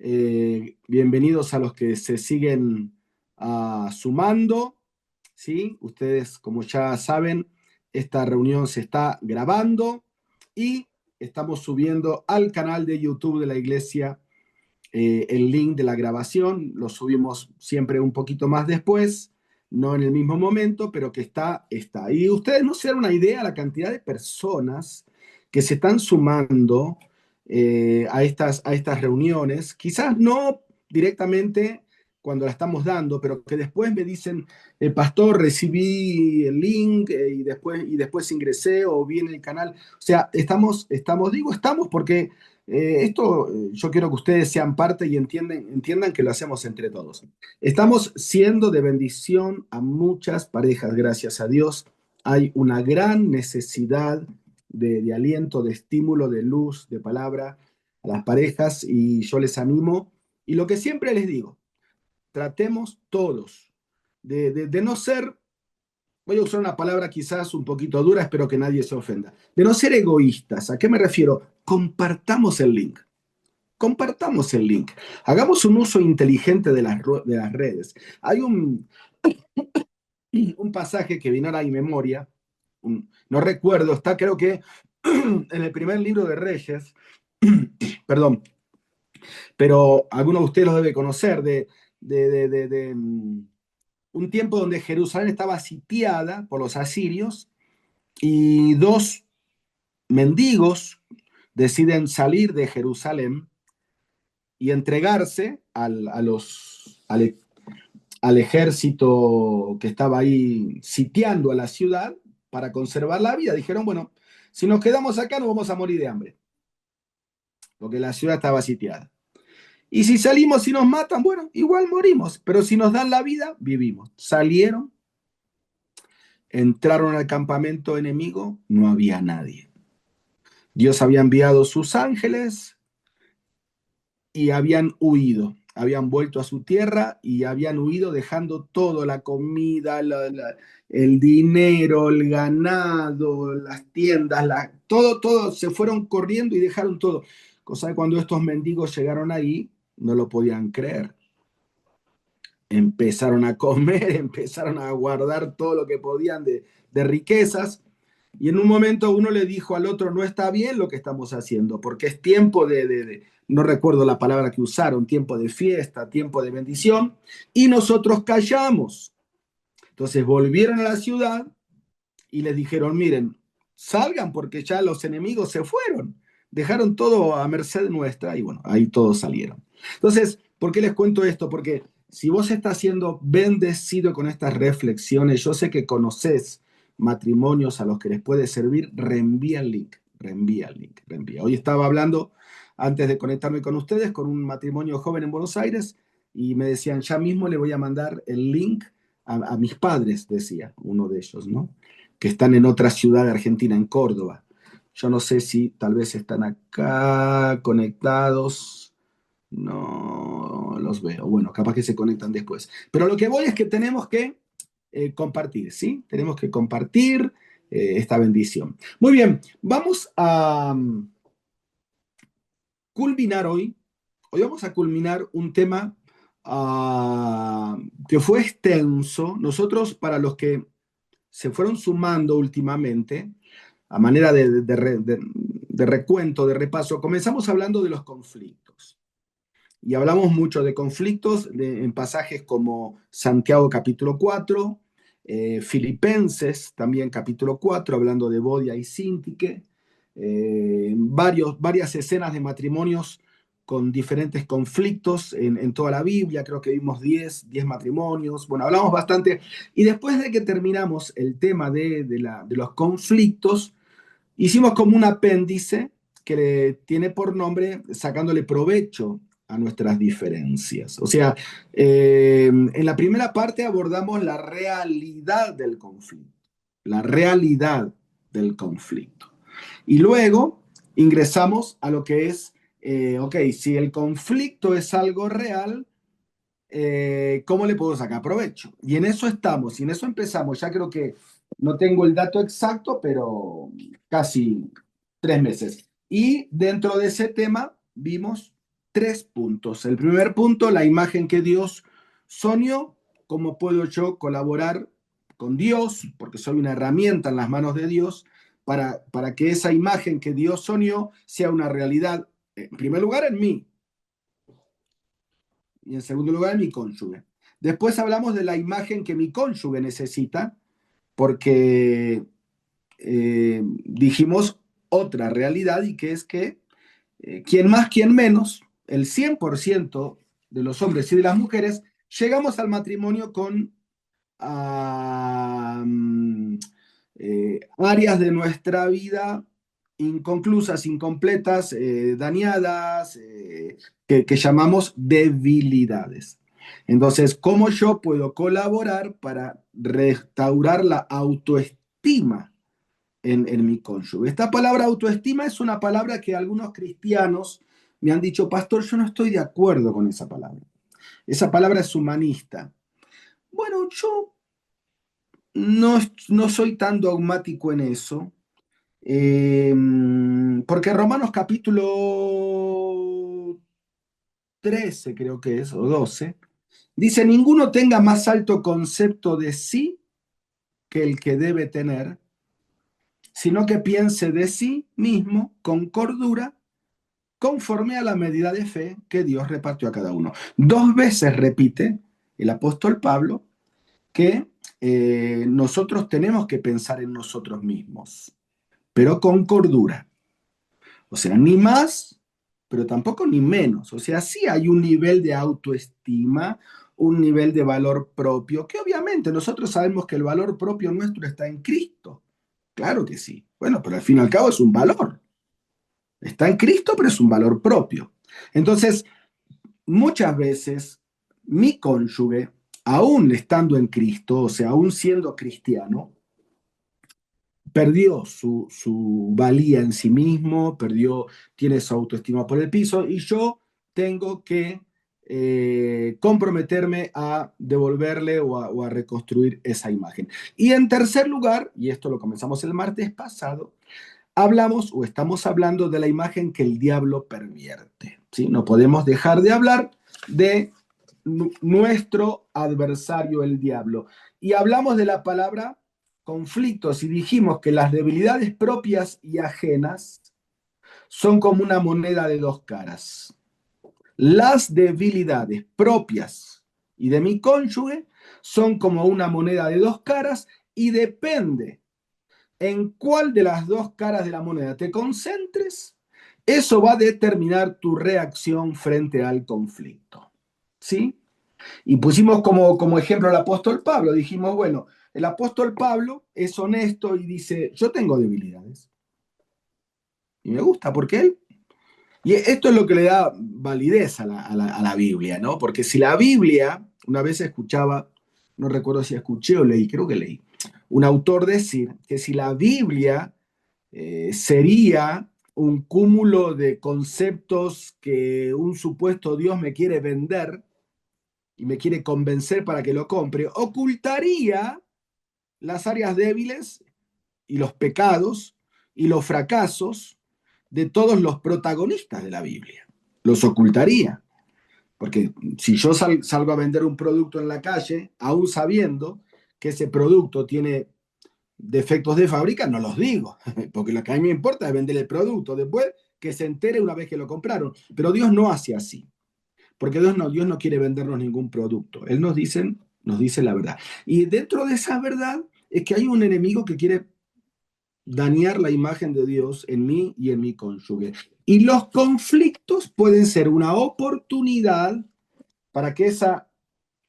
Bienvenidos a los que se siguen sumando, ¿sí? Ustedes, como ya saben, esta reunión se está grabando y estamos subiendo al canal de YouTube de la iglesia el link de la grabación. Lo subimos siempre un poquito más después, no en el mismo momento, pero que está. Y ustedes no se dan una idea la cantidad de personas que se están sumando a estas reuniones, quizás no directamente cuando la estamos dando, pero que después me dicen, pastor, recibí el link y después ingresé o vi en el canal. O sea, estamos porque yo quiero que ustedes sean parte y entiendan que lo hacemos entre todos. Estamos siendo de bendición a muchas parejas, gracias a Dios. Hay una gran necesidad de aliento, de estímulo, de luz, de palabra a las parejas y yo les animo. Y lo que siempre les digo, tratemos todos de no ser, voy a usar una palabra quizás un poquito dura, espero que nadie se ofenda, de no ser egoístas. ¿A qué me refiero? Compartamos el link. Compartamos el link. Hagamos un uso inteligente de las redes. Hay un pasaje que vino a mi memoria, no recuerdo, está creo que en el primer libro de Reyes, perdón, pero alguno de ustedes lo debe conocer, de un tiempo donde Jerusalén estaba sitiada por los asirios y dos mendigos deciden salir de Jerusalén y entregarse al ejército que estaba ahí sitiando a la ciudad para conservar la vida. Dijeron, bueno, si nos quedamos acá nos vamos a morir de hambre, porque la ciudad estaba sitiada. Y si salimos y nos matan, bueno, igual morimos, pero si nos dan la vida, vivimos. Salieron, entraron al campamento enemigo, no había nadie. Dios había enviado sus ángeles y habían huido, habían vuelto a su tierra y habían huido dejando todo, la comida, el dinero, el ganado, las tiendas, todo, se fueron corriendo y dejaron todo. Cosa que cuando estos mendigos llegaron ahí, no lo podían creer. Empezaron a comer, empezaron a guardar todo lo que podían de riquezas. Y en un momento uno le dijo al otro, no está bien lo que estamos haciendo, porque es tiempo no recuerdo la palabra que usaron, tiempo de fiesta, tiempo de bendición, y nosotros callamos. Entonces volvieron a la ciudad y les dijeron, miren, salgan porque ya los enemigos se fueron, dejaron todo a merced nuestra y bueno, ahí todos salieron. Entonces, ¿por qué les cuento esto? Porque si vos estás siendo bendecido con estas reflexiones, yo sé que conoces matrimonios a los que les puede servir, reenvía el link, reenvía el link, reenvía. Hoy estaba hablando, antes de conectarme con ustedes, con un matrimonio joven en Buenos Aires y me decían, ya mismo le voy a mandar el link a mis padres, decía uno de ellos, ¿no? Que están en otra ciudad de Argentina, en Córdoba. Yo no sé si tal vez están acá conectados. No los veo. Bueno, capaz que se conectan después. Pero lo que voy es que tenemos que compartir, ¿sí? Tenemos que compartir esta bendición. Muy bien, vamos a culminar hoy. Hoy vamos a culminar un tema que fue extenso. Nosotros, para los que se fueron sumando últimamente, a manera de recuento, de repaso, comenzamos hablando de los conflictos. Y hablamos mucho de conflictos en pasajes como Santiago capítulo 4, Filipenses también capítulo 4, hablando de Bodia y Síntique, varias escenas de matrimonios con diferentes conflictos en toda la Biblia, creo que vimos 10 matrimonios, bueno, hablamos bastante, y después de que terminamos el tema de los conflictos, hicimos como un apéndice que tiene por nombre sacándole provecho a nuestras diferencias. O sea, en la primera parte abordamos la realidad del conflicto, la realidad del conflicto. Y luego ingresamos a lo que es, ok, si el conflicto es algo real, ¿cómo le puedo sacar provecho? Y en eso estamos, y en eso empezamos. Ya creo que no tengo el dato exacto, pero casi 3 meses. Y dentro de ese tema vimos tres puntos. El primer punto, la imagen que Dios soñó. ¿Cómo puedo yo colaborar con Dios? Porque soy una herramienta en las manos de Dios para que esa imagen que Dios soñó sea una realidad, en primer lugar, en mí y en segundo lugar, en mi cónyuge. Después hablamos de la imagen que mi cónyuge necesita, porque dijimos otra realidad y que es que quien más, quien menos, el 100% de los hombres y de las mujeres, llegamos al matrimonio con áreas de nuestra vida inconclusas, incompletas, dañadas, que llamamos debilidades. Entonces, ¿cómo yo puedo colaborar para restaurar la autoestima en mi cónyuge? Esta palabra autoestima es una palabra que algunos cristianos me han dicho, pastor, yo no estoy de acuerdo con esa palabra. Esa palabra es humanista. Bueno, yo no soy tan dogmático en eso, eh, porque Romanos capítulo 13 creo que es, o 12, dice, ninguno tenga más alto concepto de sí que el que debe tener, sino que piense de sí mismo con cordura, conforme a la medida de fe que Dios repartió a cada uno. Dos veces repite el apóstol Pablo que nosotros tenemos que pensar en nosotros mismos, pero con cordura. O sea, ni más, pero tampoco ni menos. O sea, sí hay un nivel de autoestima, un nivel de valor propio, que obviamente nosotros sabemos que el valor propio nuestro está en Cristo. Claro que sí. Bueno, pero al fin y al cabo es un valor. Está en Cristo, pero es un valor propio. Entonces, muchas veces mi cónyuge, aún estando en Cristo, o sea, aún siendo cristiano, perdió su valía en sí mismo, tiene su autoestima por el piso y yo tengo que comprometerme a devolverle o a reconstruir esa imagen. Y en tercer lugar, y esto lo comenzamos el martes pasado, hablamos o estamos hablando de la imagen que el diablo pervierte. ¿Sí? No podemos dejar de hablar de nuestro adversario, el diablo. Y hablamos de la palabra conflictos y dijimos que las debilidades propias y ajenas son como una moneda de dos caras. Las debilidades propias y de mi cónyuge son como una moneda de dos caras y depende en cuál de las dos caras de la moneda te concentres, eso va a determinar tu reacción frente al conflicto. ¿Sí? Y pusimos como ejemplo al apóstol Pablo. Dijimos, bueno, el apóstol Pablo es honesto y dice, yo tengo debilidades. Y me gusta porque él... Y esto es lo que le da validez a la Biblia, ¿no? Porque si la Biblia, una vez escuchaba, no recuerdo si escuché o leí, creo que leí, un autor decir que si la Biblia sería un cúmulo de conceptos que un supuesto Dios me quiere vender y me quiere convencer para que lo compre, ocultaría las áreas débiles y los pecados y los fracasos de todos los protagonistas de la Biblia. Los ocultaría. Porque si yo salgo a vender un producto en la calle, aún sabiendo que ese producto tiene defectos de fábrica, no los digo, porque lo que a mí me importa es vender el producto, después que se entere una vez que lo compraron. Pero Dios no hace así, porque Dios no quiere vendernos ningún producto. Él nos dice la verdad. Y dentro de esa verdad es que hay un enemigo que quiere dañar la imagen de Dios en mí y en mi cónyuge. Y los conflictos pueden ser una oportunidad para que esa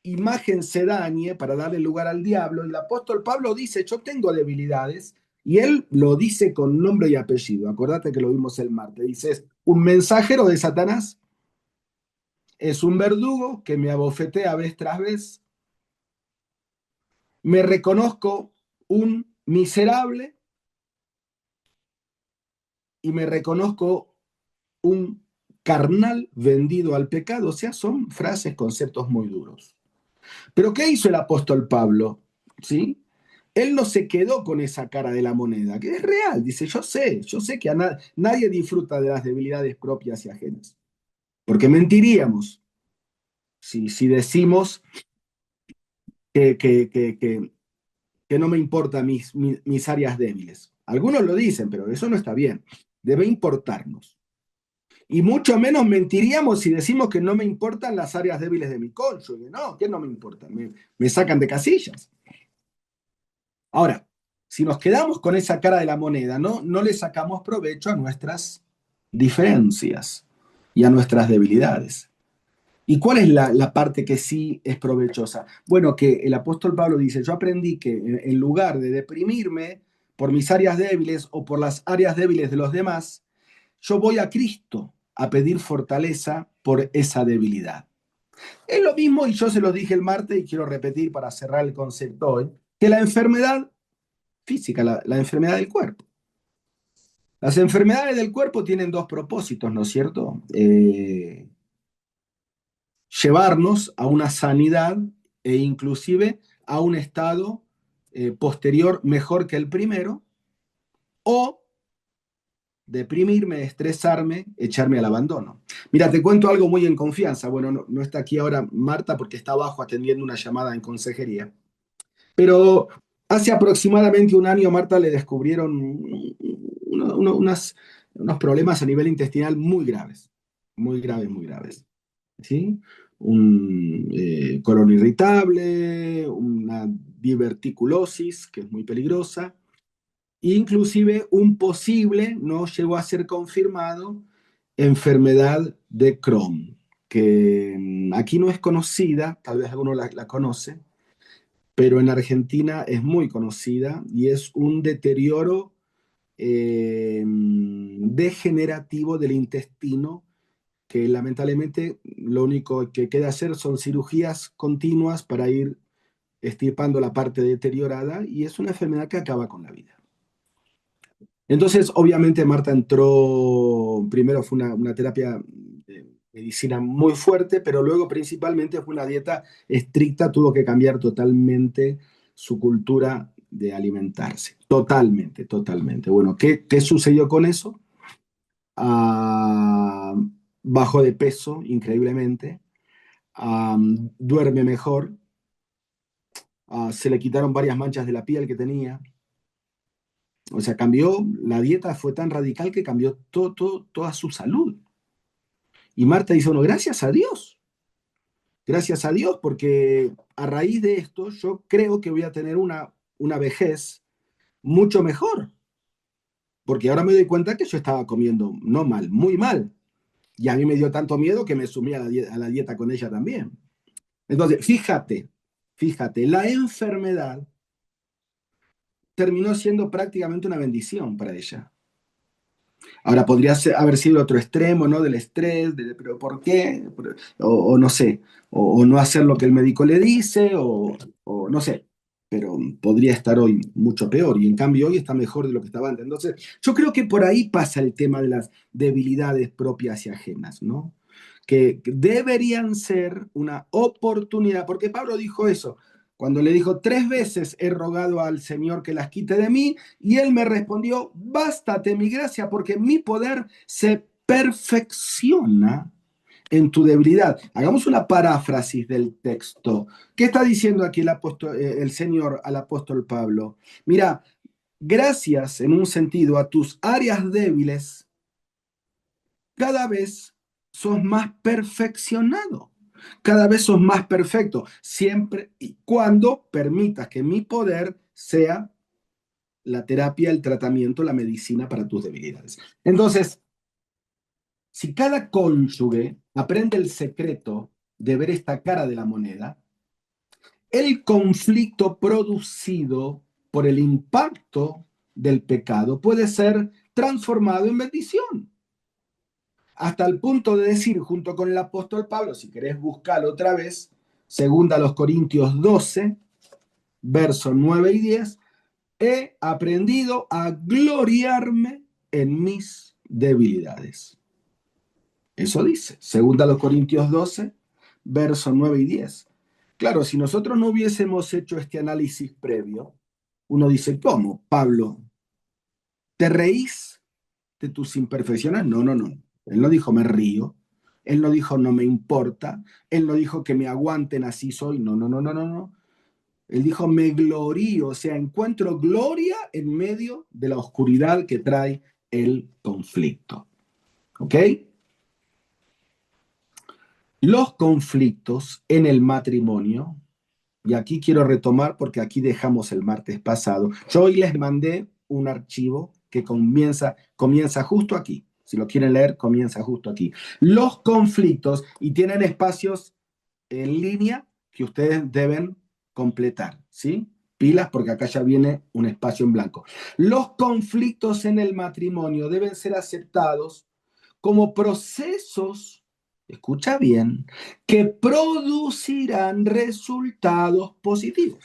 imagen se dañe, para darle lugar al diablo. Y el apóstol Pablo dice, yo tengo debilidades, y él lo dice con nombre y apellido. Acordate que lo vimos el martes. Dice, es un mensajero de Satanás, es un verdugo que me abofetea vez tras vez, me reconozco un miserable y me reconozco un carnal vendido al pecado. O sea, son frases, conceptos muy duros. Pero ¿qué hizo el apóstol Pablo? ¿Sí? Él no se quedó con esa cara de la moneda, que es real. Dice, yo sé que nadie disfruta de las debilidades propias y ajenas. Porque mentiríamos si decimos que, que, que, que, que no me importan mis áreas débiles. Algunos lo dicen, pero eso no está bien. Debe importarnos. Y mucho menos mentiríamos si decimos que no me importan las áreas débiles de mi cónyuge. No, que no me importan. Me sacan de casillas. Ahora, si nos quedamos con esa cara de la moneda, no le sacamos provecho a nuestras diferencias y a nuestras debilidades. ¿Y cuál es la parte que sí es provechosa? Bueno, que el apóstol Pablo dice, yo aprendí que en lugar de deprimirme por mis áreas débiles o por las áreas débiles de los demás, yo voy a Cristo a pedir fortaleza por esa debilidad. Es lo mismo, y yo se lo dije el martes y quiero repetir para cerrar el concepto hoy, que la enfermedad física, la enfermedad del cuerpo. Las enfermedades del cuerpo tienen dos propósitos, ¿no es cierto? Llevarnos a una sanidad e inclusive a un estado posterior mejor que el primero, o deprimirme, estresarme, echarme al abandono. Mira, te cuento algo muy en confianza. Bueno, no está aquí ahora Marta porque está abajo atendiendo una llamada en consejería. Pero hace aproximadamente un año a Marta le descubrieron unos problemas a nivel intestinal muy graves, muy graves, muy graves. ¿Sí? Un colon irritable, una diverticulosis, que es muy peligrosa, inclusive un posible, no llegó a ser confirmado, enfermedad de Crohn, que aquí no es conocida, tal vez alguno la conoce, pero en Argentina es muy conocida y es un deterioro degenerativo del intestino que lamentablemente lo único que queda hacer son cirugías continuas para ir extirpando la parte deteriorada y es una enfermedad que acaba con la vida. Entonces, obviamente, Marta entró, primero fue una terapia de medicina muy fuerte, pero luego principalmente fue una dieta estricta, tuvo que cambiar totalmente su cultura de alimentarse. Totalmente, totalmente. Bueno, ¿qué sucedió con eso? Ah, bajó de peso increíblemente, duerme mejor, se le quitaron varias manchas de la piel que tenía. O sea, cambió, la dieta fue tan radical que cambió toda su salud. Y Marta dice, bueno, gracias a Dios, porque a raíz de esto yo creo que voy a tener una vejez mucho mejor, porque ahora me doy cuenta que yo estaba comiendo no mal, muy mal. Y a mí me dio tanto miedo que me sumí a la dieta con ella también. Entonces, fíjate, la enfermedad terminó siendo prácticamente una bendición para ella. Ahora, podría haber sido otro extremo, ¿no? Del estrés, pero ¿por qué? O no sé, o no hacer lo que el médico le dice, o no sé, pero podría estar hoy mucho peor y en cambio hoy está mejor de lo que estaba antes. Entonces, yo creo que por ahí pasa el tema de las debilidades propias y ajenas, ¿no? Que deberían ser una oportunidad, porque Pablo dijo eso, cuando le dijo, 3 veces he rogado al Señor que las quite de mí, y él me respondió, bástate mi gracia, porque mi poder se perfecciona en tu debilidad. Hagamos una paráfrasis del texto. ¿Qué está diciendo aquí el Señor al apóstol Pablo? Mira, gracias en un sentido a tus áreas débiles, cada vez sos más perfeccionado, cada vez sos más perfecto, siempre y cuando permitas que mi poder sea la terapia, el tratamiento, la medicina para tus debilidades. Entonces, si cada cónyuge aprende el secreto de ver esta cara de la moneda, el conflicto producido por el impacto del pecado puede ser transformado en bendición. Hasta el punto de decir, junto con el apóstol Pablo, si querés buscarlo otra vez, segunda a los Corintios 12, versos 9 y 10, he aprendido a gloriarme en mis debilidades. Eso dice, segunda a los Corintios 12, versos 9 y 10. Claro, si nosotros no hubiésemos hecho este análisis previo, uno dice, ¿cómo, Pablo? ¿Te reís de tus imperfecciones? No, no, no. Él no dijo, me río. Él no dijo no me importa, él no dijo que me aguanten así soy, no, no, no, no, no, no. Él dijo me glorío, o sea, encuentro gloria en medio de la oscuridad que trae el conflicto. ¿Ok? Los conflictos en el matrimonio, y aquí quiero retomar porque aquí dejamos el martes pasado. Yo hoy les mandé un archivo que comienza justo aquí. Si lo quieren leer, comienza justo aquí. Los conflictos, y tienen espacios en línea que ustedes deben completar, ¿sí? Pilas porque acá ya viene un espacio en blanco. Los conflictos en el matrimonio deben ser aceptados como procesos, escucha bien, que producirán resultados positivos.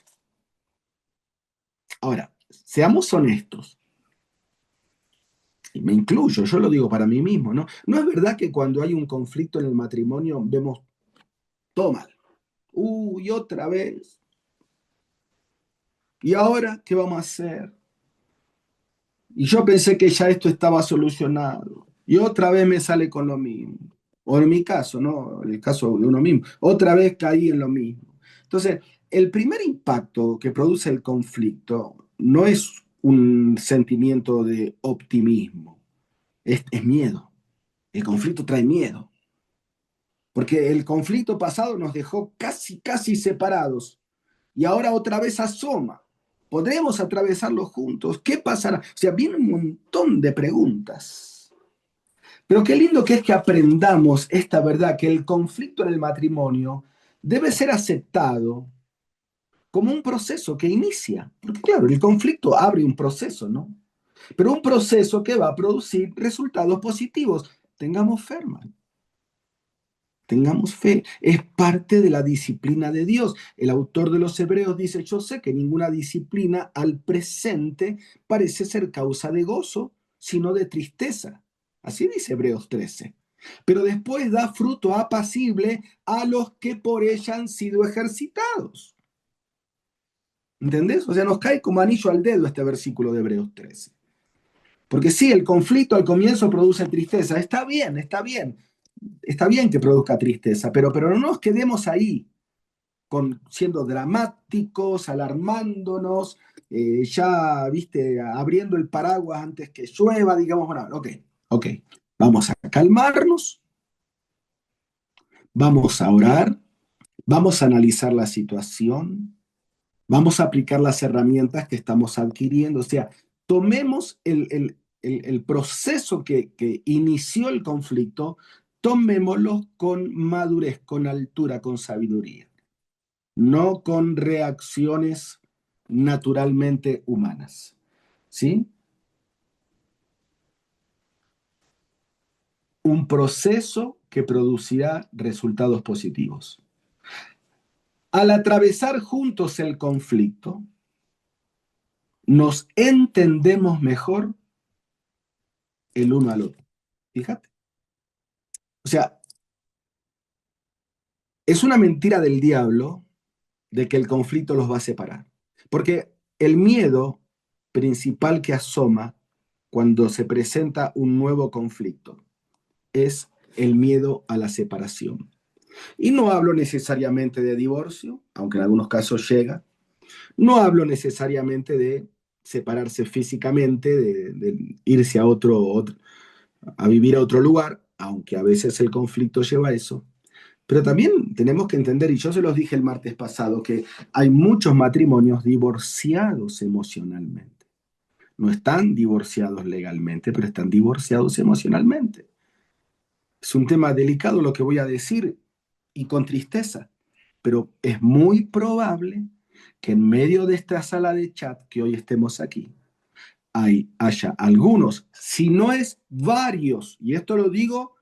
Ahora, seamos honestos, y me incluyo, yo lo digo para mí mismo, ¿no? No es verdad que cuando hay un conflicto en el matrimonio vemos todo mal. Uy, otra vez. ¿Y ahora qué vamos a hacer? Y yo pensé que ya esto estaba solucionado. Y otra vez me sale con lo mismo. O en mi caso, ¿no? En el caso de uno mismo. Otra vez caí en lo mismo. Entonces, el primer impacto que produce el conflicto no es un sentimiento de optimismo, es miedo. El conflicto trae miedo. Porque el conflicto pasado nos dejó casi, casi separados y ahora otra vez asoma. ¿Podremos atravesarlo juntos? ¿Qué pasará? O sea, viene un montón de preguntas. Pero qué lindo que es que aprendamos esta verdad, que el conflicto en el matrimonio debe ser aceptado como un proceso que inicia. Porque claro, el conflicto abre un proceso, ¿no? Pero un proceso que va a producir resultados positivos. Tengamos fe, hermano. Tengamos fe, es parte de la disciplina de Dios. El autor de los Hebreos dice, yo sé que ninguna disciplina al presente parece ser causa de gozo, sino de tristeza. Así dice Hebreos 13. Pero después da fruto apacible a los que por ella han sido ejercitados. ¿Entendés? O sea, nos cae como anillo al dedo este versículo de Hebreos 13. Porque sí, el conflicto al comienzo produce tristeza. Está bien, está bien. Está bien que produzca tristeza, pero no nos quedemos ahí siendo dramáticos, alarmándonos, ya, viste, abriendo el paraguas antes que llueva, digamos, bueno, ok, vamos a calmarnos, vamos a orar, vamos a analizar la situación, vamos a aplicar las herramientas que estamos adquiriendo, o sea, tomemos el proceso que inició el conflicto, tomémoslo con madurez, con altura, con sabiduría, no con reacciones naturalmente humanas. ¿Sí? Un proceso que producirá resultados positivos. Al atravesar juntos el conflicto, nos entendemos mejor el uno al otro. Fíjate. O sea, es una mentira del diablo de que el conflicto los va a separar. Porque el miedo principal que asoma cuando se presenta un nuevo conflicto es el miedo a la separación. Y no hablo necesariamente de divorcio, aunque en algunos casos llega. No hablo necesariamente de separarse físicamente, de irse a vivir a otro lugar, aunque a veces el conflicto lleva a eso. Pero también tenemos que entender, y yo se los dije el martes pasado, que hay muchos matrimonios divorciados emocionalmente. No están divorciados legalmente, pero están divorciados emocionalmente. Es un tema delicado lo que voy a decir y con tristeza, pero es muy probable que en medio de esta sala de chat que hoy estemos aquí, haya algunos, si no es varios, y esto lo digo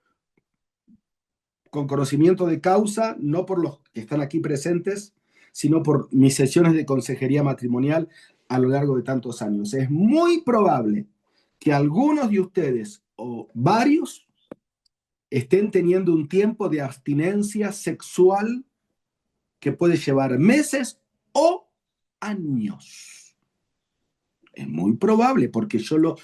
con conocimiento de causa, no por los que están aquí presentes, sino por mis sesiones de consejería matrimonial a lo largo de tantos años. Es muy probable que algunos de ustedes o varios estén teniendo un tiempo de abstinencia sexual que puede llevar meses o años. Es muy probable porque yo lo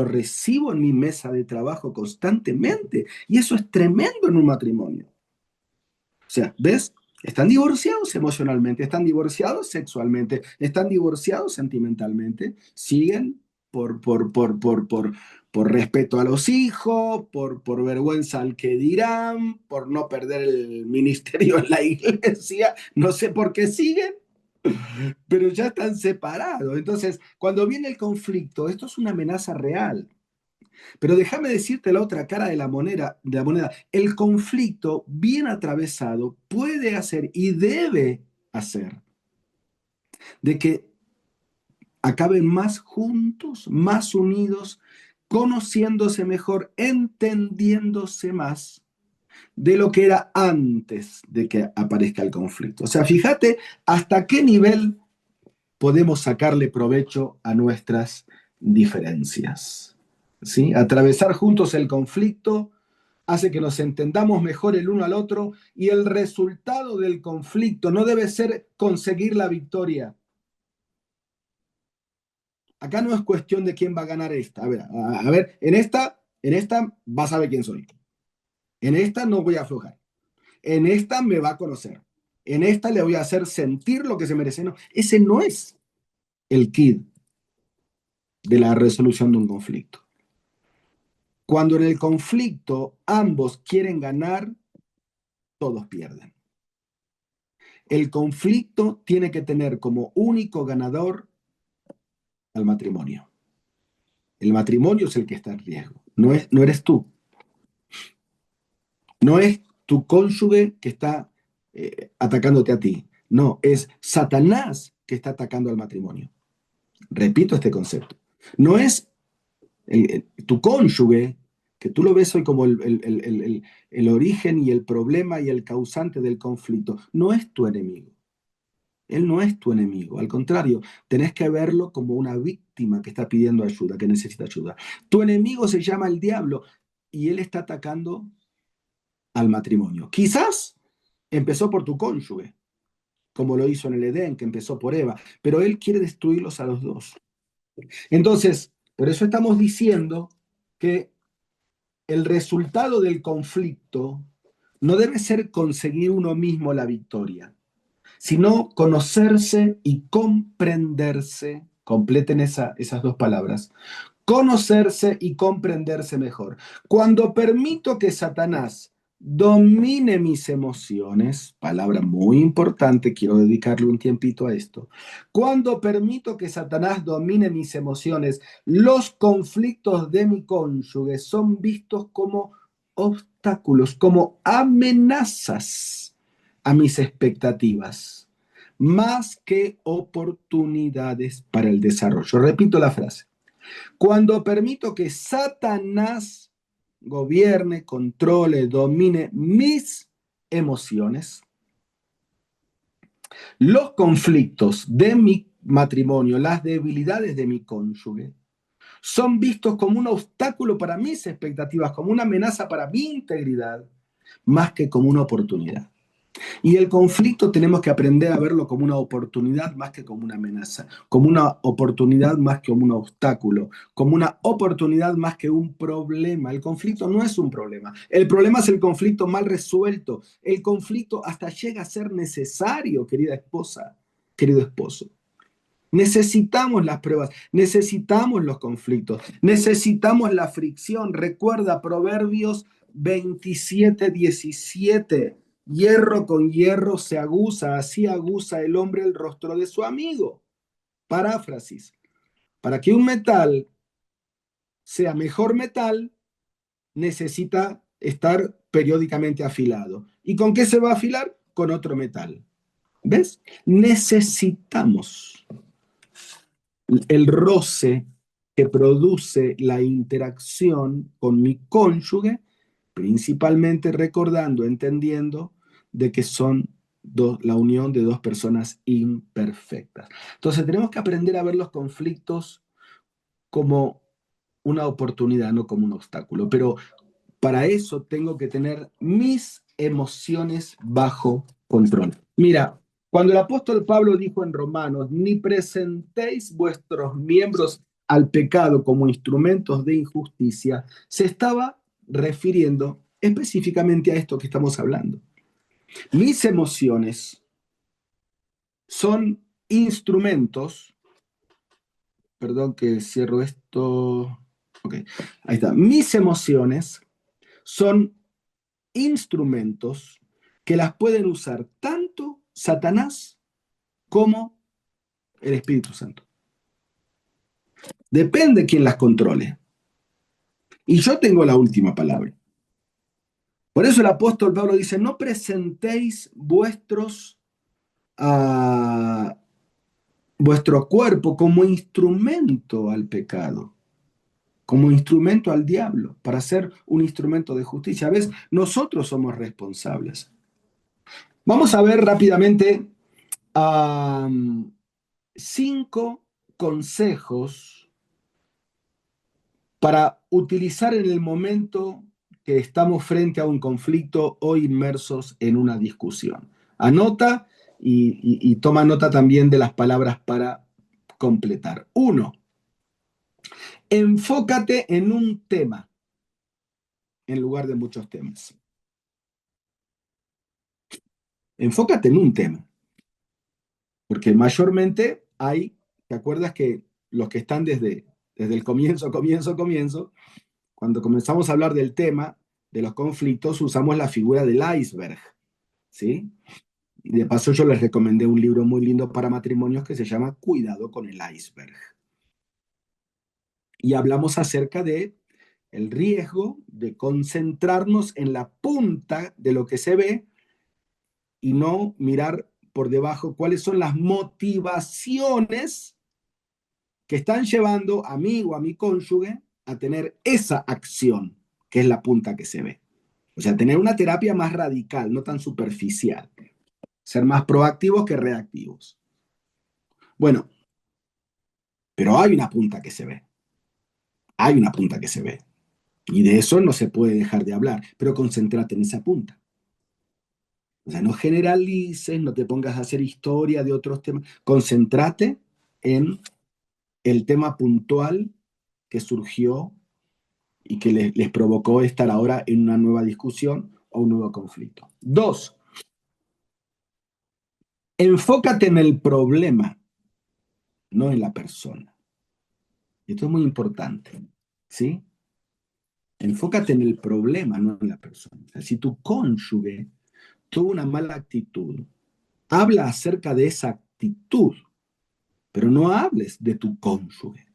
recibo en mi mesa de trabajo constantemente y eso es tremendo en un matrimonio. O sea, ¿ves? Están divorciados emocionalmente, están divorciados sexualmente, están divorciados sentimentalmente, siguen por respeto a los hijos, por vergüenza al que dirán, por no perder el ministerio en la iglesia, no sé por qué siguen, pero ya están separados. Entonces, cuando viene el conflicto, esto es una amenaza real. Pero déjame decirte la otra cara de la moneda. El conflicto bien atravesado puede hacer y debe hacer de que acaben más juntos, más unidos, conociéndose mejor, entendiéndose más de lo que era antes de que aparezca el conflicto. O sea, fíjate hasta qué nivel podemos sacarle provecho a nuestras diferencias. ¿Sí? Atravesar juntos el conflicto hace que nos entendamos mejor el uno al otro y el resultado del conflicto no debe ser conseguir la victoria. Acá no es cuestión de quién va a ganar esta. A ver, en esta vas a ver quién soy. En esta no voy a aflojar. En esta me va a conocer. En esta le voy a hacer sentir lo que se merece. No, ese no es el kit de la resolución de un conflicto. Cuando en el conflicto ambos quieren ganar, todos pierden. El conflicto tiene que tener como único ganador al matrimonio. El matrimonio es el que está en riesgo, no eres tú, no es tu cónyuge que está atacándote a ti, no, es Satanás que está atacando al matrimonio. Repito este concepto. No es tu cónyuge, que tú lo ves hoy como el origen y el problema y el causante del conflicto, no es tu enemigo. Él no es tu enemigo, al contrario, tenés que verlo como una víctima que está pidiendo ayuda, que necesita ayuda. Tu enemigo se llama el diablo y él está atacando al matrimonio. Quizás empezó por tu cónyuge, como lo hizo en el Edén, que empezó por Eva, pero él quiere destruirlos a los dos. Entonces, por eso estamos diciendo que el resultado del conflicto no debe ser conseguir uno mismo la victoria, sino conocerse y comprenderse. Completen esas dos palabras. Conocerse y comprenderse mejor. Cuando permito que Satanás domine mis emociones, palabra muy importante, quiero dedicarle un tiempito a esto. Cuando permito que Satanás domine mis emociones, los conflictos de mi cónyuge son vistos como obstáculos, como amenazas a mis expectativas, más que oportunidades para el desarrollo. Repito la frase. Cuando permito que Satanás gobierne, controle, domine mis emociones, los conflictos de mi matrimonio, las debilidades de mi cónyuge, son vistos como un obstáculo para mis expectativas, como una amenaza para mi integridad, más que como una oportunidad. Y el conflicto tenemos que aprender a verlo como una oportunidad más que como una amenaza, como una oportunidad más que como un obstáculo, como una oportunidad más que un problema. El conflicto no es un problema. El problema es el conflicto mal resuelto. El conflicto hasta llega a ser necesario, querida esposa, querido esposo. Necesitamos las pruebas, necesitamos los conflictos, necesitamos la fricción. Recuerda Proverbios 27:17. Hierro con hierro se aguza, así aguza el hombre el rostro de su amigo. Paráfrasis. Para que un metal sea mejor metal, necesita estar periódicamente afilado. ¿Y con qué se va a afilar? Con otro metal. ¿Ves? Necesitamos el roce que produce la interacción con mi cónyuge, principalmente recordando, entendiendo de que son la unión de dos personas imperfectas. Entonces tenemos que aprender a ver los conflictos como una oportunidad, no como un obstáculo. Pero para eso tengo que tener mis emociones bajo control. Mira, Cuando el apóstol Pablo dijo en Romanos, ni presentéis vuestros miembros al pecado como instrumentos de injusticia, se estaba refiriendo específicamente a esto que estamos hablando. Mis emociones son instrumentos, perdón que cierro esto, ok, ahí está, mis emociones son instrumentos que las pueden usar tanto Satanás como el Espíritu Santo. Depende quién las controle. Y yo tengo la última palabra. Por eso el apóstol Pablo dice, no presentéis uh, vuestro cuerpo como instrumento al pecado, como instrumento al diablo, para ser un instrumento de justicia. ¿Ves? Nosotros somos responsables. Vamos a ver rápidamente 5 consejos para utilizar en el momento que estamos frente a un conflicto o inmersos en una discusión. Anota y toma nota también de las palabras para completar. 1. Enfócate en un tema en lugar de muchos temas. Enfócate en un tema, porque mayormente ¿te acuerdas que los que están desde el comienzo, cuando comenzamos a hablar del tema de los conflictos, usamos la figura del iceberg, ¿sí? Y de paso yo les recomendé un libro muy lindo para matrimonios que se llama Cuidado con el iceberg. Y hablamos acerca de el riesgo de concentrarnos en la punta de lo que se ve y no mirar por debajo cuáles son las motivaciones que están llevando a mí o a mi cónyuge a tener esa acción, que es la punta que se ve. O sea, tener una terapia más radical, no tan superficial. Ser más proactivos que reactivos. Bueno, pero hay una punta que se ve. Hay una punta que se ve. Y de eso no se puede dejar de hablar. Pero concéntrate en esa punta. O sea, no generalices, no te pongas a hacer historia de otros temas. Concéntrate en el tema puntual que surgió y que les provocó estar ahora en una nueva discusión o un nuevo conflicto. 2. Enfócate en el problema, no en la persona. Esto es muy importante, ¿sí? Enfócate en el problema, no en la persona. O sea, si tu cónyuge tuvo una mala actitud, habla acerca de esa actitud, pero no hables de tu cónyuge.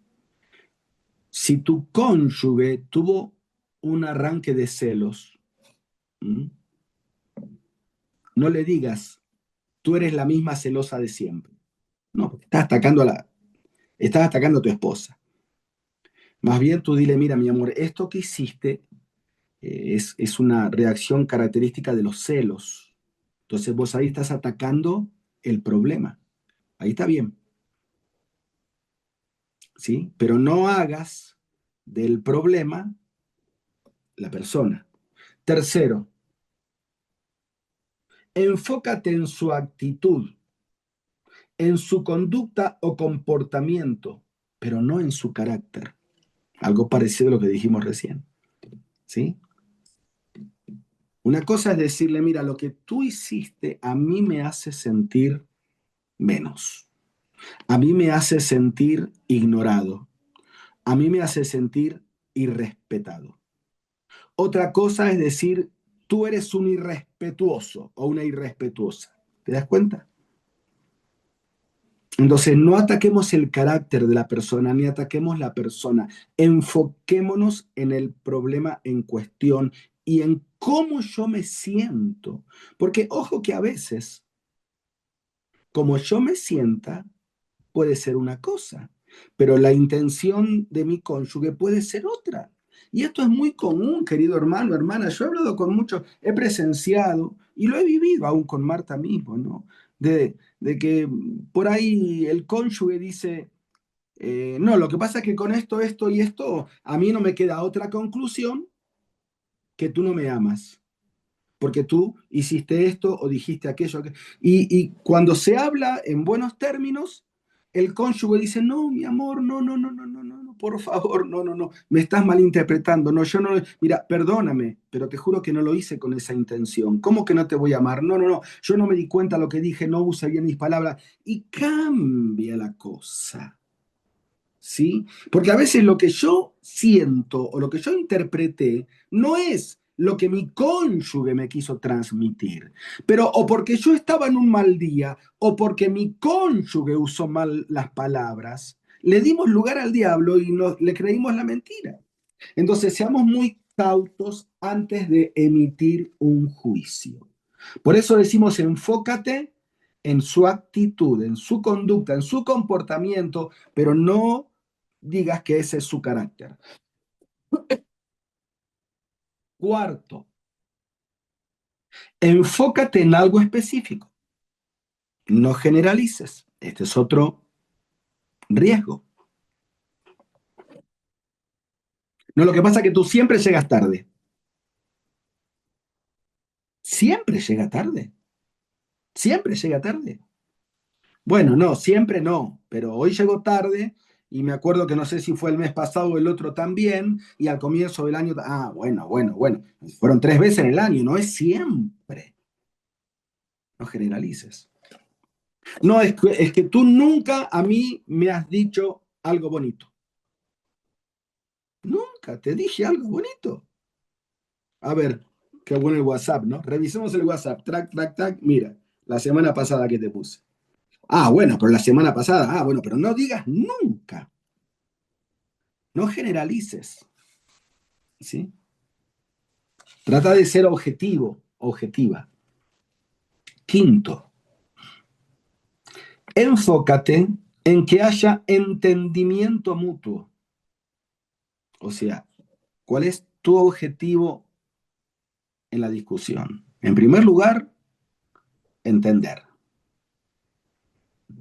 Si tu cónyuge tuvo un arranque de celos, no le digas, tú eres la misma celosa de siempre. No, porque estás atacando a tu esposa. Más bien tú dile, mira, mi amor, esto que hiciste es una reacción característica de los celos. Entonces vos ahí estás atacando el problema. Ahí está bien. ¿Sí? Pero no hagas del problema la persona. Tercero, enfócate en su actitud, en su conducta o comportamiento, pero no en su carácter. Algo parecido a lo que dijimos recién. ¿Sí? Una cosa es decirle, mira, lo que tú hiciste a mí me hace sentir menos. A mí me hace sentir ignorado. A mí me hace sentir irrespetado. Otra cosa es decir, tú eres un irrespetuoso o una irrespetuosa. ¿Te das cuenta? Entonces, no ataquemos el carácter de la persona, ni ataquemos la persona. Enfoquémonos en el problema en cuestión y en cómo yo me siento. Porque, ojo que a veces, como yo me sienta, puede ser una cosa, pero la intención de mi cónyuge puede ser otra. Y esto es muy común, querido hermano, hermana. Yo he hablado con muchos, he presenciado y lo he vivido aún con Marta mismo, ¿no? De que por ahí el cónyuge dice, no, lo que pasa es que con esto y esto, a mí no me queda otra conclusión que tú no me amas. porque tú hiciste esto o dijiste aquello. Y cuando se habla en buenos términos, el cónyuge dice, no, mi amor, no, no, no, no, no, no, no, por favor, no, no, no, me estás malinterpretando, no, yo no, mira, perdóname, pero te juro que no lo hice con esa intención. ¿Cómo que no te voy a amar? No, no, no, yo no me di cuenta de lo que dije, no usé bien mis palabras. Y cambia la cosa. ¿Sí? Porque a veces lo que yo siento o lo que yo interpreté no es lo que mi cónyuge me quiso transmitir, pero o porque yo estaba en un mal día o porque mi cónyuge usó mal las palabras, le dimos lugar al diablo y le creímos la mentira. Entonces, seamos muy cautos antes de emitir un juicio. Por eso decimos, enfócate en su actitud, en su conducta, en su comportamiento, pero no digas que ese es su carácter. Cuarto, enfócate en algo específico. No generalices. Este es otro riesgo. No, lo que pasa es que tú siempre llegas tarde. Siempre llega tarde. Siempre llega tarde. Bueno, no, siempre no, pero hoy llegó tarde y me acuerdo que no sé si fue el mes pasado o el otro también, y al comienzo del año, bueno, bueno, bueno, fueron 3 veces en el año, no es siempre, no generalices. No, es que tú nunca a mí me has dicho algo bonito, nunca te dije algo bonito. A ver, qué bueno el WhatsApp, ¿no? Revisemos el WhatsApp, track, track, track, mira, la semana pasada que te puse. Bueno, pero la semana pasada, bueno, pero no digas nunca, no generalices. ¿Sí? Trata de ser objetivo, objetiva. Quinto, enfócate en que haya entendimiento mutuo. O sea, ¿cuál es tu objetivo en la discusión? En primer lugar, entender.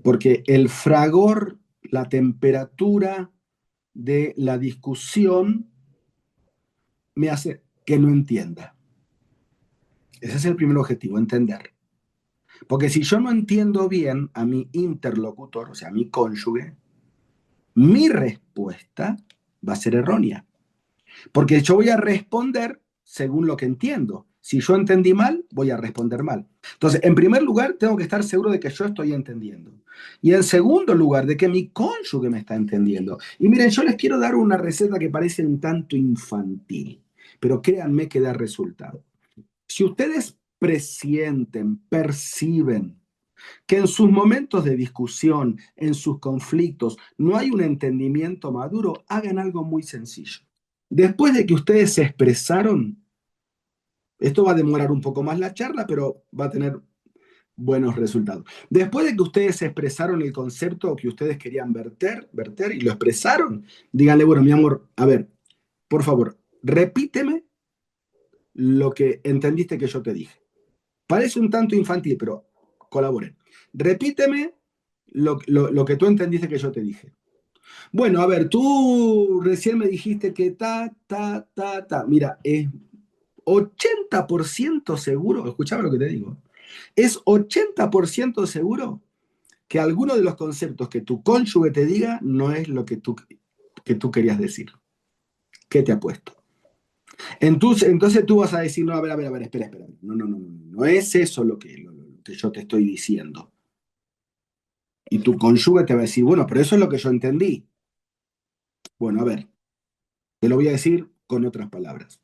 Porque el fragor, la temperatura de la discusión me hace que no entienda. Ese es el primer objetivo, entender. Porque si yo no entiendo bien a mi interlocutor, o sea, a mi cónyuge, mi respuesta va a ser errónea, porque yo voy a responder según lo que entiendo. Si yo entendí mal, voy a responder mal. Entonces, en primer lugar, tengo que estar seguro de que yo estoy entendiendo. Y en segundo lugar, de que mi cónyuge me está entendiendo. Y miren, yo les quiero dar una receta que parece un tanto infantil, pero créanme que da resultado. Si ustedes presienten, perciben que en sus momentos de discusión, en sus conflictos, no hay un entendimiento maduro, hagan algo muy sencillo. Después de que ustedes se expresaron, esto va a demorar un poco más la charla, pero va a tener buenos resultados. Después de que ustedes expresaron el concepto que ustedes querían verter y lo expresaron, díganle, bueno, mi amor, a ver, por favor, repíteme lo que entendiste que yo te dije. Parece un tanto infantil, pero colaboren. Repíteme lo que tú entendiste que yo te dije. Bueno, a ver, tú recién me dijiste que ta. Mira, es 80% seguro, escuchame lo que te digo, es 80% seguro que alguno de los conceptos que tu cónyuge te diga no es lo que tú querías decir. ¿Qué te apuesto? Entonces tú vas a decir, no, a ver, espera. No es eso lo que yo te estoy diciendo. Y tu cónyuge te va a decir, bueno, pero eso es lo que yo entendí. Bueno, a ver, te lo voy a decir con otras palabras.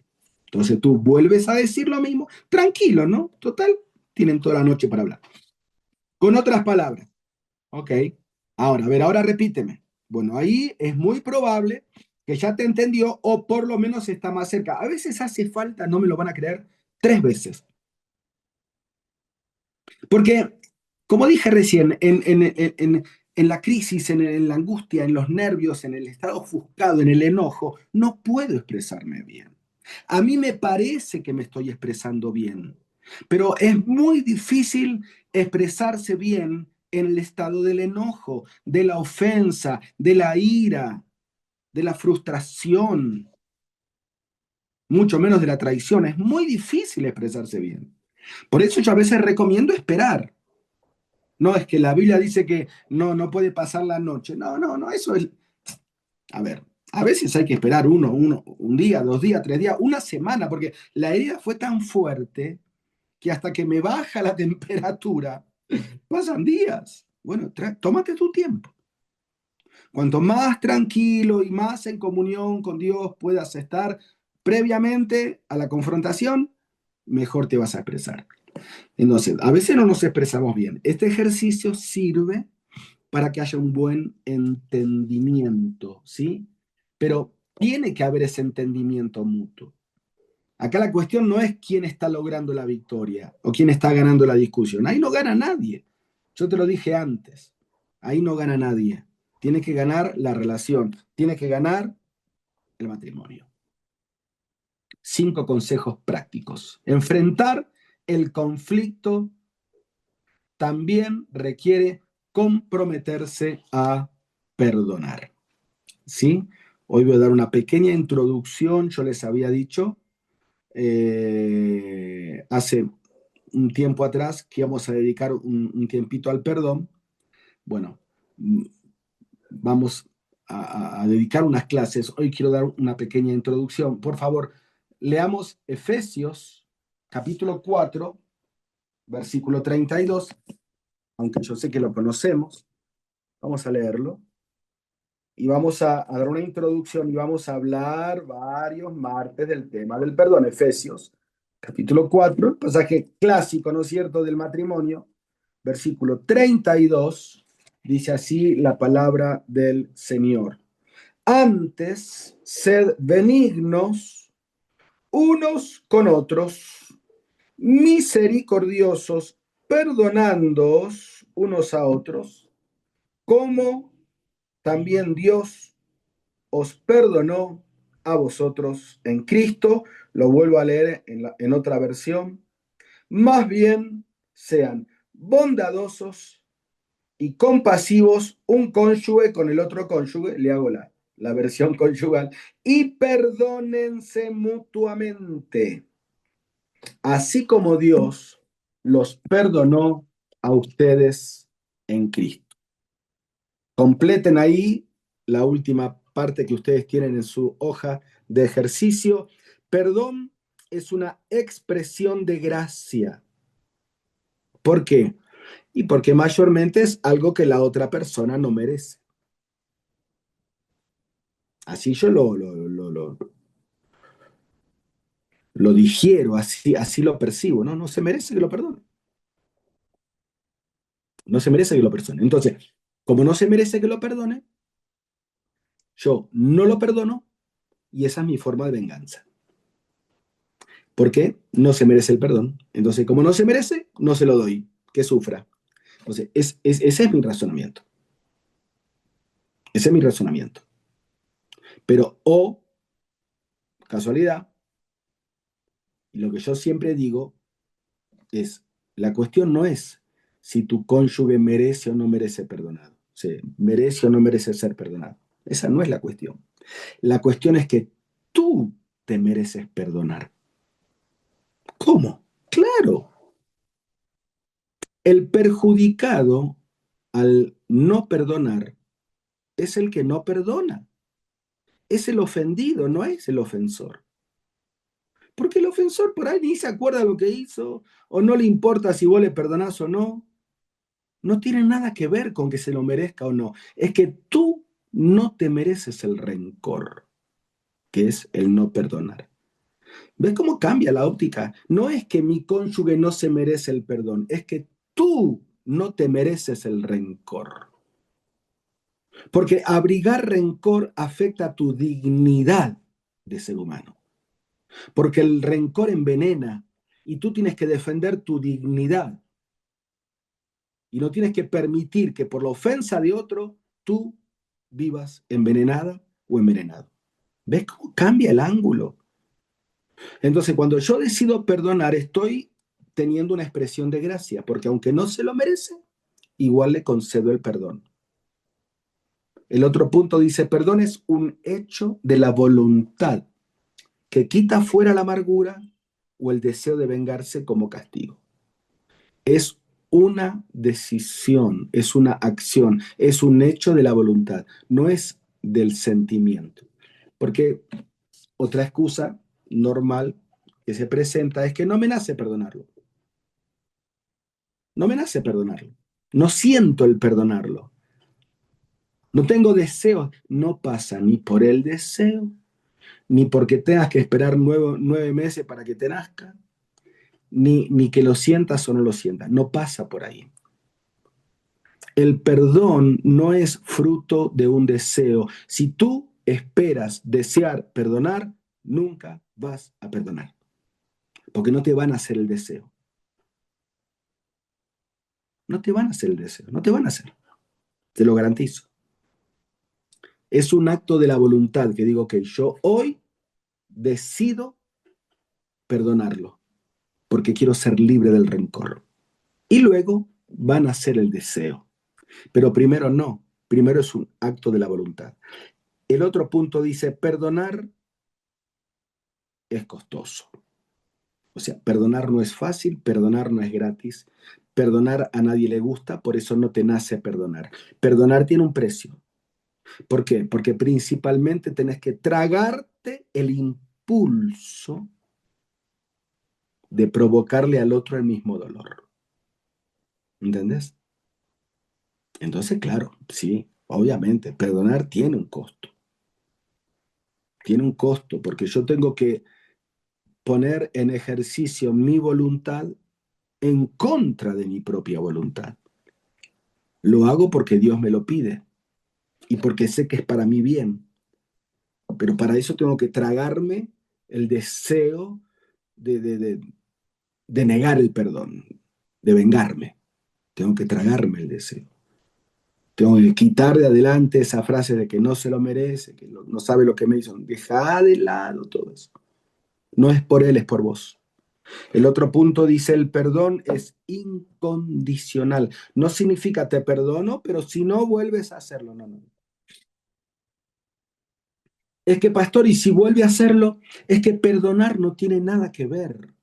Entonces tú vuelves a decir lo mismo, tranquilo, ¿no? Total, tienen toda la noche para hablar. Con otras palabras, ok. Ahora, a ver, ahora repíteme. Bueno, ahí es muy probable que ya te entendió o por lo menos está más cerca. A veces hace falta, no me lo van a creer, 3 veces. Porque, como dije recién, en la crisis, en la angustia, en los nervios, en el estado ofuscado, en el enojo, no puedo expresarme bien. A mí me parece que me estoy expresando bien, pero es muy difícil expresarse bien en el estado del enojo, de la ofensa, de la ira, de la frustración. mucho menos de la traición. Es muy difícil expresarse bien. Por eso yo a veces recomiendo esperar. No es que la Biblia dice que no puede pasar la noche. No, eso es. A ver, a veces hay que esperar un día, 2 días, 3 días, una semana, porque la herida fue tan fuerte que hasta que me baja la temperatura, pasan días. Bueno, tómate tu tiempo. Cuanto más tranquilo y más en comunión con Dios puedas estar previamente a la confrontación, mejor te vas a expresar. Entonces, a veces no nos expresamos bien. Este ejercicio sirve para que haya un buen entendimiento, ¿sí? Pero tiene que haber ese entendimiento mutuo. Acá la cuestión no es quién está logrando la victoria o quién está ganando la discusión. Ahí no gana nadie. Yo te lo dije antes. Ahí no gana nadie. Tiene que ganar la relación. Tiene que ganar el matrimonio. 5 consejos prácticos. Enfrentar el conflicto también requiere comprometerse a perdonar. ¿Sí? Hoy voy a dar una pequeña introducción. Yo les había dicho hace un tiempo atrás que íbamos a dedicar un tiempito al perdón. Bueno, vamos a dedicar unas clases. Hoy quiero dar una pequeña introducción. Por favor, leamos Efesios capítulo 4, versículo 32, aunque yo sé que lo conocemos. Vamos a leerlo. Y vamos a dar una introducción y vamos a hablar varios martes del tema del perdón. Efesios capítulo 4, pasaje clásico, ¿no es cierto?, del matrimonio, versículo 32, dice así la palabra del Señor. Antes, sed benignos unos con otros, misericordiosos, perdonándoos unos a otros, como también Dios os perdonó a vosotros en Cristo. Lo vuelvo a leer en otra versión. Más bien sean bondadosos y compasivos un cónyuge con el otro cónyuge, le hago la versión conyugal, y perdónense mutuamente, así como Dios los perdonó a ustedes en Cristo. Completen ahí la última parte que ustedes tienen en su hoja de ejercicio. Perdón es una expresión de gracia. ¿Por qué? Y porque mayormente es algo que la otra persona no merece. Así yo lo digiero, así lo percibo, ¿no? No se merece que lo perdone. No se merece que lo perdone. Entonces, como no se merece que lo perdone, yo no lo perdono y esa es mi forma de venganza. ¿Por qué? No se merece el perdón. Entonces, como no se merece, no se lo doy. Que sufra. Entonces, ese es mi razonamiento. Ese es mi razonamiento. Pero, casualidad, y lo que yo siempre digo es, la cuestión no es si tu cónyuge merece o no merece perdonado. O sea, merece o no merece ser perdonado. Esa no es la cuestión. La cuestión es que tú te mereces perdonar. ¿Cómo? Claro. El perjudicado al no perdonar es el que no perdona. Es el ofendido, no es el ofensor. Porque el ofensor por ahí ni se acuerda lo que hizo, o no le importa si vos le perdonás o no. No tiene nada que ver con que se lo merezca o no. Es que tú no te mereces el rencor, que es el no perdonar. ¿Ves cómo cambia la óptica? No es que mi cónyuge no se merece el perdón, es que tú no te mereces el rencor. Porque abrigar rencor afecta tu dignidad de ser humano. Porque el rencor envenena y tú tienes que defender tu dignidad. Y no tienes que permitir que por la ofensa de otro tú vivas envenenada o envenenado. ¿Ves cómo cambia el ángulo? Entonces, cuando yo decido perdonar, estoy teniendo una expresión de gracia, porque aunque no se lo merece, igual le concedo el perdón. El otro punto dice, perdón es un hecho de la voluntad. que quita fuera la amargura o el deseo de vengarse como castigo. Es una decisión, es una acción, es un hecho de la voluntad, no es del sentimiento. Porque otra excusa normal que se presenta es que no me nace perdonarlo. No me nace perdonarlo. No siento el perdonarlo. No tengo deseos. No pasa ni por el deseo, ni porque tengas que esperar 9 meses para que te nazca, ni que lo sientas o no lo sientas. No pasa por ahí. El perdón no es fruto de un deseo. Si tú esperas desear perdonar, nunca vas a perdonar, porque no te van a hacer el deseo. No te van a hacer el deseo, no te van a hacer. Te lo garantizo. Es un acto de la voluntad que digo que yo hoy decido perdonarlo, porque quiero ser libre del rencor. Y luego van a hacer el deseo. Pero primero no, primero es un acto de la voluntad. El otro punto dice, perdonar es costoso. O sea, perdonar no es fácil, perdonar no es gratis, perdonar a nadie le gusta, por eso no te nace perdonar. Perdonar tiene un precio. ¿Por qué? Porque principalmente tenés que tragarte el impulso de provocarle al otro el mismo dolor. ¿Entendés? Entonces, claro, sí, obviamente, perdonar tiene un costo. Tiene un costo porque yo tengo que poner en ejercicio mi voluntad en contra de mi propia voluntad. Lo hago porque Dios me lo pide y porque sé que es para mi bien. Pero para eso tengo que tragarme el deseo de, de, de, de negar el perdón, de vengarme. Tengo que tragarme el deseo. Tengo que quitar de adelante esa frase de que no se lo merece, que no sabe lo que me hizo. Deja de lado todo eso. No es por él, es por vos. El otro punto dice, el perdón es incondicional. No significa te perdono, pero si no vuelves a hacerlo, no, no. Es que, pastor, y si vuelve a hacerlo, es que perdonar no tiene nada que ver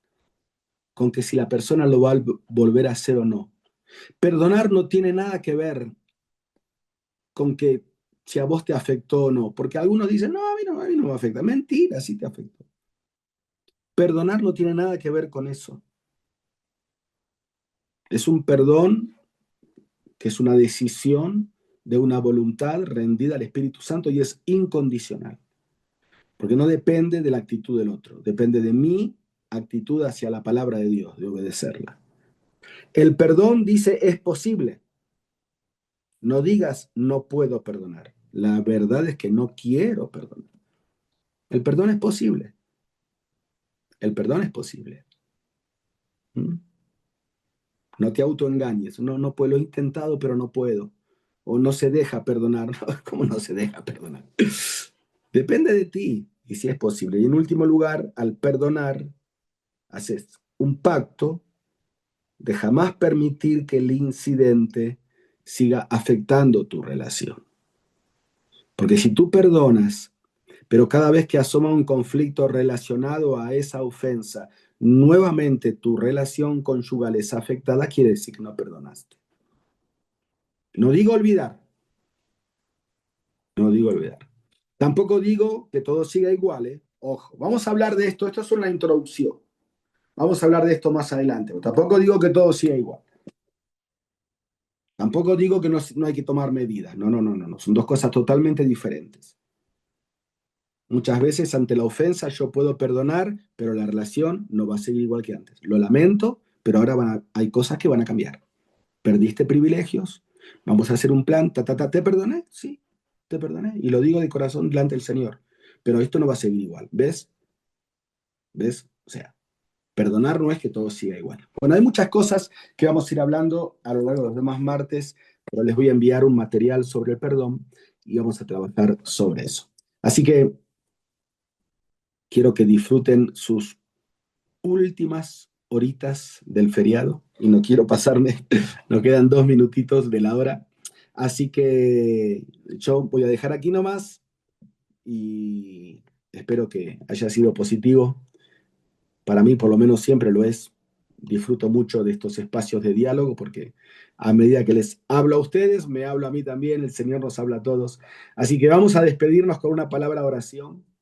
con que si la persona lo va a volver a hacer o no. Perdonar no tiene nada que ver con que si a vos te afectó o no, porque algunos dicen, no, a mí no me afecta. Mentira, sí te afectó. Perdonar no tiene nada que ver con eso. Es un perdón que es una decisión de una voluntad rendida al Espíritu Santo y es incondicional, porque no depende de la actitud del otro, depende de mi actitud hacia la palabra de Dios, de obedecerla. El perdón dice es posible. No digas no puedo perdonar. La verdad es que no quiero perdonar. El perdón es posible. El perdón es posible. ¿Mm? No te autoengañes. No, no puedo, lo he intentado, pero no puedo. O no se deja perdonar. ¿Cómo no se deja perdonar? Depende de ti y si es posible. Y en último lugar, al perdonar, haces un pacto de jamás permitir que el incidente siga afectando tu relación. Porque si tú perdonas, pero cada vez que asoma un conflicto relacionado a esa ofensa, nuevamente tu relación conyugal es afectada, quiere decir que no perdonaste. No digo olvidar, no digo olvidar. Tampoco digo que todo siga igual, ¿eh? Ojo, vamos a hablar de esto. Esto es una introducción. Vamos a hablar de esto más adelante. Tampoco digo que todo siga igual. Tampoco digo que no hay que tomar medidas. No, no, no, no, no. Son dos cosas totalmente diferentes. Muchas veces ante la ofensa yo puedo perdonar, pero la relación no va a seguir igual que antes. Lo lamento, pero ahora hay cosas que van a cambiar. Perdiste privilegios, vamos a hacer un plan, ¿te perdoné? Sí, te perdoné. Y lo digo de corazón delante del Señor. Pero esto no va a seguir igual. ¿Ves? ¿Ves? O sea, perdonar no es que todo siga igual. Bueno, hay muchas cosas que vamos a ir hablando a lo largo de los demás martes, pero les voy a enviar un material sobre el perdón y vamos a trabajar sobre eso. Así que quiero que disfruten sus últimas horitas del feriado y no quiero pasarme, nos quedan 2 minutitos de la hora. Así que yo voy a dejar aquí nomás y Espero que haya sido positivo. Para mí, por lo menos, siempre lo es. Disfruto mucho de estos espacios de diálogo porque a medida que les hablo a ustedes, me hablo a mí también, el Señor nos habla a todos. Así que vamos a despedirnos con una palabra de oración.